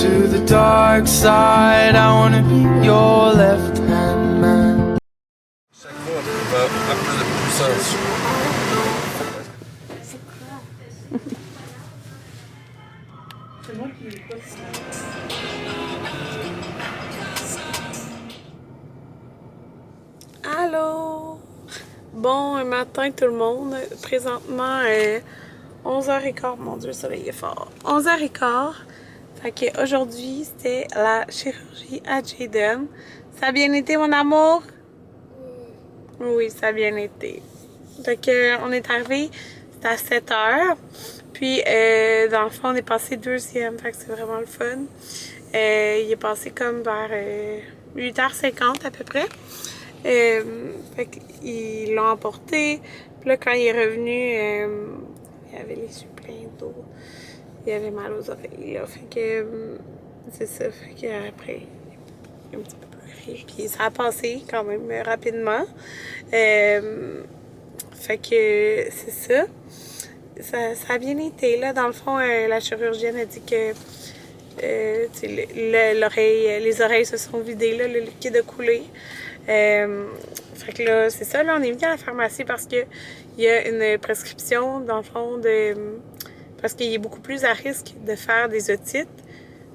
to the dark side. I wanna be your left hand man. Chaque fois, on va un peu de puissance. Allô! Bon matin tout le monde. Présentement, 11h15. Mon Dieu, le soleil est fort. 11h15. Fait que aujourd'hui, c'était la chirurgie à Jaden. Ça a bien été, mon amour? Oui, ça a bien été. Fait que, on est arrivé, c'était à 7h. Puis, dans le fond, on est passé deuxième. Fait que c'est vraiment le fun. Il est passé comme vers 8h50 à peu près. Fait qu'ils l'ont emporté. Puis là, quand il est revenu, il avait les yeux pleins d'eau. Il avait mal aux oreilles. Là. Fait que c'est ça. Fait que après, il a un petit peu pleuré. Puis ça a passé quand même rapidement. Fait que c'est ça. Ça a bien été. Là, dans le fond, la chirurgienne a dit que l'oreille, les oreilles se sont vidées, là, le liquide a coulé. Fait que là, c'est ça, là, on est venu à la pharmacie parce que il y a une prescription, dans le fond, parce qu'il est beaucoup plus à risque de faire des otites,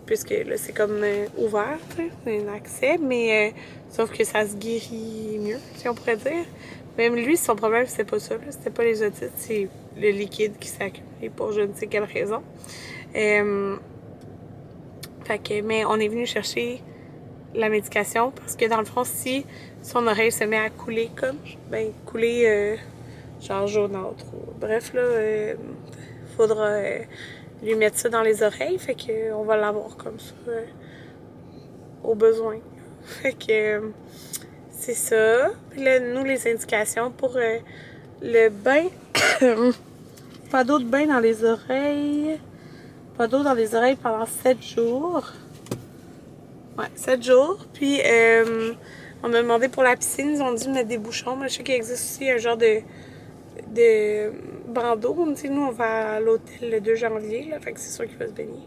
puisque là, c'est comme ouvert, c'est un accès, mais sauf que ça se guérit mieux, si on pourrait dire. Même lui, son problème, c'était pas ça, c'était pas les otites, c'est le liquide qui s'est accumulé pour je ne sais quelle raison. Fait que, mais on est venu chercher la médication parce que dans le fond, si son oreille se met à couler comme, ben couler genre jaunâtre. Bref, là, faudra lui mettre ça dans les oreilles, fait que on va l'avoir comme ça au besoin. Fait que c'est ça. Puis là, nous, les indications pour le bain, pas d'eau de bain dans les oreilles, pas d'eau dans les oreilles pendant 7 jours. Ouais, 7 jours. Puis, on m'a demandé pour la piscine, ils ont dit de mettre des bouchons. Mais je sais qu'il existe aussi un genre de bandeau. Tu sais, nous, on va à l'hôtel le 2 janvier, là, fait que c'est sûr qu'il va se baigner.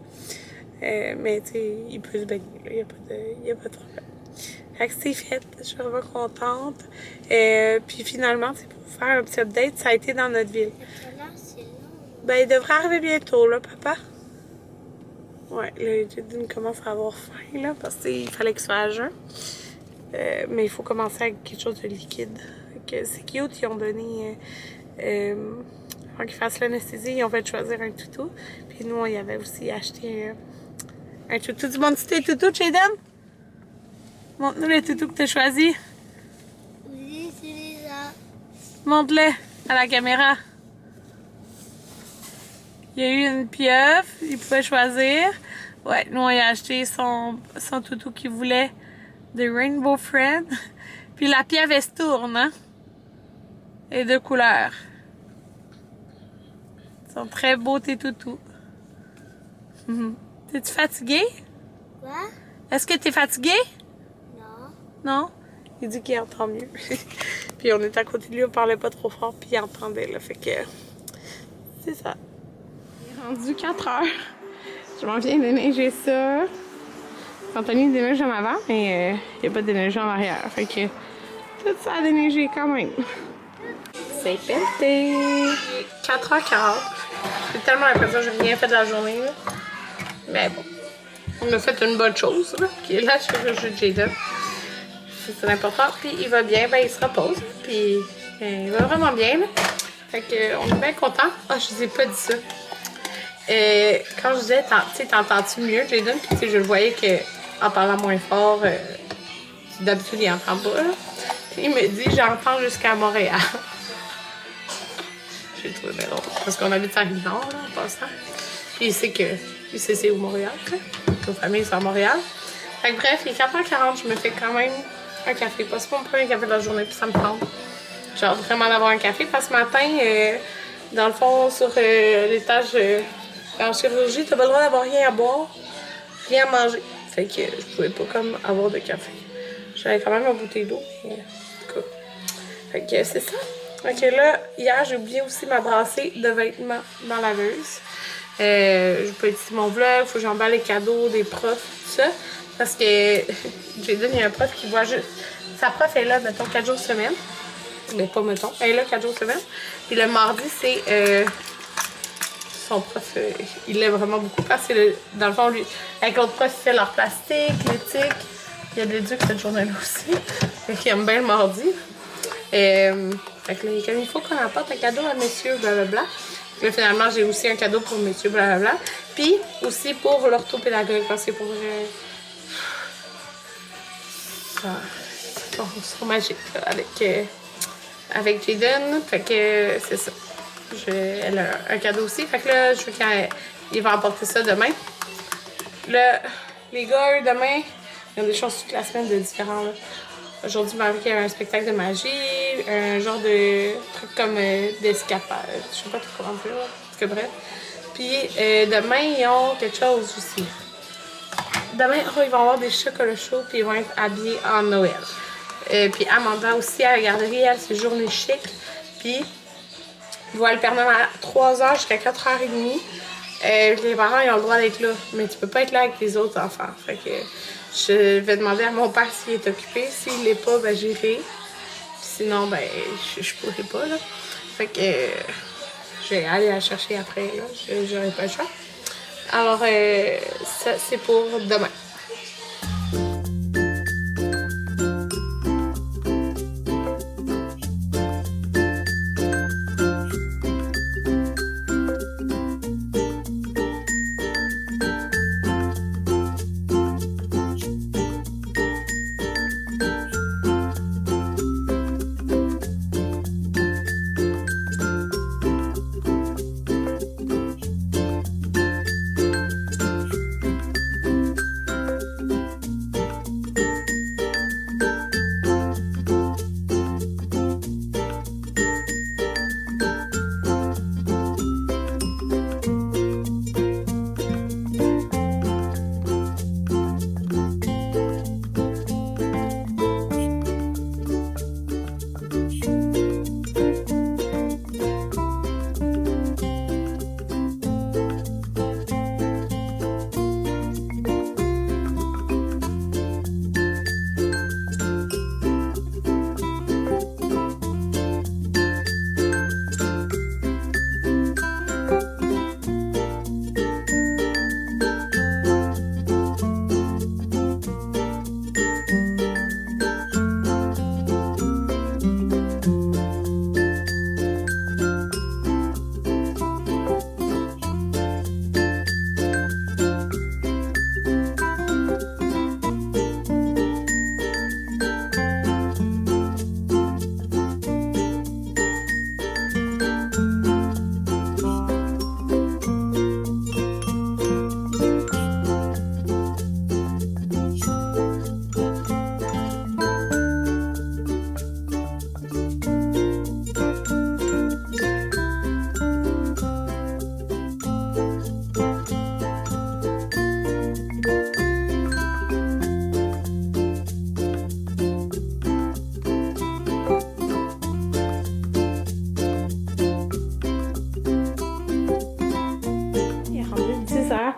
Mais, tu sais, il peut se baigner, il n'y a pas de problème. Fait que c'est fait, je suis vraiment contente. Puis finalement, c'est pour faire un petit update, ça a été dans notre ville. Ben, il devrait arriver bientôt, là, papa. Ouais, le Jaden commence à avoir faim, là, parce qu'il fallait qu'il soit à jeun. Mais il faut commencer avec quelque chose de liquide. C'est cute, ils ont donné... avant qu'ils fassent l'anesthésie, ils ont fait choisir un toutou. Puis nous, on y avait aussi acheté un toutou. Du monde, c'était toutou, Jaden? Montre-nous le toutou que tu as choisi. Oui, c'est ça. Montre-le à la caméra. Il y a eu une pieuvre, il pouvait choisir. Ouais, nous on a acheté son toutou qu'il voulait de Rainbow Friend. Puis la pieuvre elle se tourne, hein? Les deux couleurs. Ils sont très beaux tes toutous. T'es-tu fatigué? Quoi? Est-ce que t'es fatigué? Non. Non? Il dit qu'il entend mieux. Puis on était à côté de lui, on parlait pas trop fort, puis il entendait là. Fait que c'est ça. Rendu 4 heures. Je m'en viens déneiger ça. Anthony déneige en avant, mais il n'y a pas de déneigé en arrière. Fait que tout ça a déneigé quand même. C'est pété! 4h40. J'ai tellement l'impression que j'ai rien fait de la journée. Là. Mais bon, on a fait une bonne chose, là, qui est la chirurgie de Jaden. C'est important. Puis il va bien, ben il se repose. Puis il va vraiment bien. Là. Fait que on est bien contents. Ah, je vous ai pas dit ça. Quand je disais, t'entends-tu mieux, Jaden? Puis tu sais, je le voyais qu'en parlant moins fort, d'habitude, il entend pas. Là. Puis il me dit, j'entends jusqu'à Montréal. J'ai trouvé bien drôle. Parce qu'on habite à Rive-Nord, là, en passant. Puis il sait c'est où Montréal, là. Nos familles sont à Montréal. Fait que bref, il est 4h40, je me fais quand même un café. Pas mon premier café de la journée, puis ça me tente. J'ai hâte vraiment d'avoir un café. Parce que ce matin, dans le fond, sur l'étage... en chirurgie, t'as pas le droit d'avoir rien à boire, rien à manger. Fait que je pouvais pas comme avoir de café. J'avais quand même ma bouteille d'eau, mais en tout cas. Fait que c'est ça. Fait que là, hier, j'ai oublié aussi ma brassée de vêtements dans la laveuse. Je peux éditer mon vlog, faut que j'emballe les cadeaux des profs, tout ça. Parce que Jaden, il y a un prof qui voit juste... Sa prof est là, mettons, 4 jours semaine. Mais pas mettons, elle est là 4 jours semaine. Puis le mardi, c'est... son prof, il l'aime vraiment beaucoup parce que, dans le fond, lui, avec l'autre prof, il fait leur plastique, l'éthique. Il y a de l'éduc cette journée-là aussi. Fait qu'il aime bien le mardi. Fait que là, comme il faut qu'on apporte un cadeau à monsieur, blablabla. Puis là, finalement, j'ai aussi un cadeau pour monsieur, blablabla. Puis aussi pour l'orthopédagogue, parce que pour... son magique, là, avec Jaden. Fait que c'est ça. Elle a un cadeau aussi. Fait que là, je veux qu'il va apporter ça demain. Là, les gars, demain, il y a des choses toute la semaine de différents. Aujourd'hui, il y avait un spectacle de magie, un genre de truc comme d'escapade. Je sais pas trop comment dire, parce que bref. Puis demain, ils ont quelque chose aussi. Demain, ils vont avoir des chocolats chauds, puis ils vont être habillés en Noël. Puis Amanda aussi, à la garderie, elle, c'est journée chic. Puis, ils vont le Père Noël à 3h jusqu'à 4h30. Les parents, ils ont le droit d'être là. Mais tu peux pas être là avec les autres enfants. Fait que je vais demander à mon père s'il est occupé. S'il l'est pas, ben j'irai. Sinon, ben, je pourrai pas, là. Fait que je vais aller la chercher après, là. J'aurai pas le choix. Alors, ça, c'est pour demain.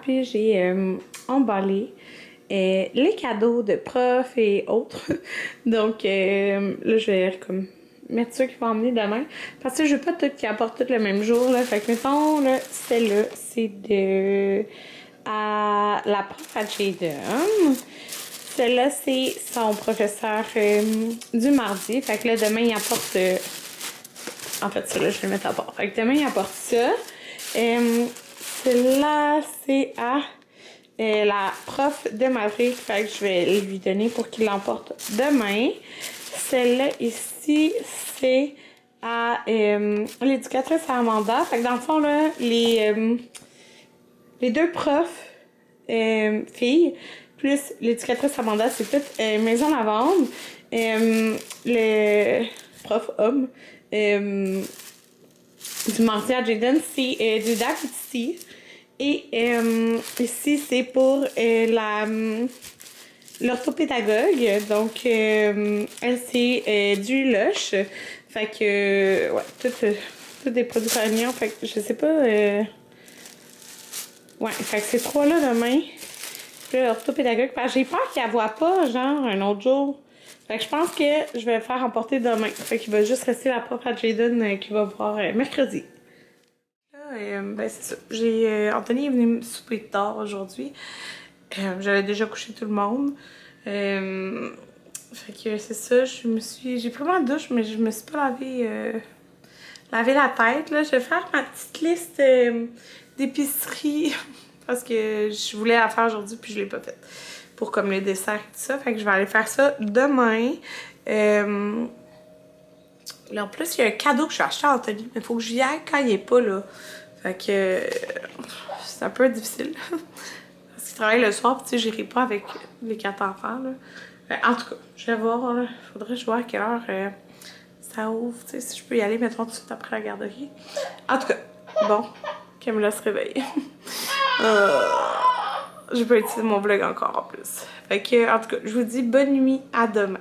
Puis j'ai emballé les cadeaux de profs et autres. Donc là, je vais comme mettre ceux qui vont emmener demain. Parce que je veux pas tout qui apportent tout le même jour. Là. Fait que mettons, là, celle-là, c'est de la prof à Jaden. Celle-là, c'est son professeur du mardi. Fait que là, demain, il apporte... en fait, celle-là, je vais le mettre à part. Fait que demain, il apporte ça. Celle-là, c'est à la prof de Maverick. Fait que je vais lui donner pour qu'il l'emporte demain. Celle-là, ici, c'est à l'éducatrice à Amanda. Fait que dans le fond, là, les deux profs filles, plus l'éducatrice Amanda, c'est toute maison lavande. Le prof homme du mardi à Jaden, c'est du Davidsi. Et ici, c'est pour l'orthopédagogue. Donc, elle, c'est du Lush. Fait que, ouais, tout des produits alignants. Fait que je sais pas Ouais, fait que ces trois-là demain. Puis là, orthopédagogue, parce que j'ai peur qu'il la voie pas, genre, un autre jour. Fait que je pense que je vais le faire emporter demain. Fait qu'il va juste rester la prof à Jaden qui va voir mercredi. Là, ben c'est ça. Anthony est venu me souper tard aujourd'hui. J'avais déjà couché tout le monde. Fait que c'est ça, j'ai pris ma douche, mais je me suis pas lavé la tête. Là. Je vais faire ma petite liste d'épicerie parce que je voulais la faire aujourd'hui puis je l'ai pas faite. Pour comme les desserts et tout ça. Fait que je vais aller faire ça demain. Là, en plus, il y a un cadeau que je suis acheté à Anthony, mais il faut que j'y aille quand il est pas là. Fait que c'est un peu difficile. Parce qu'il travaille le soir, puis tu sais, j'irai pas avec les 4 enfants. Là. En tout cas, je vais voir. Là. Faudrait que je vois à quelle heure ça ouvre. Tu sais, si je peux y aller, mettons, tout de suite après la garderie. En tout cas, bon, Camilla se réveille. Je peux utiliser mon vlog encore en plus. Fait que, en tout cas, je vous dis bonne nuit, à demain.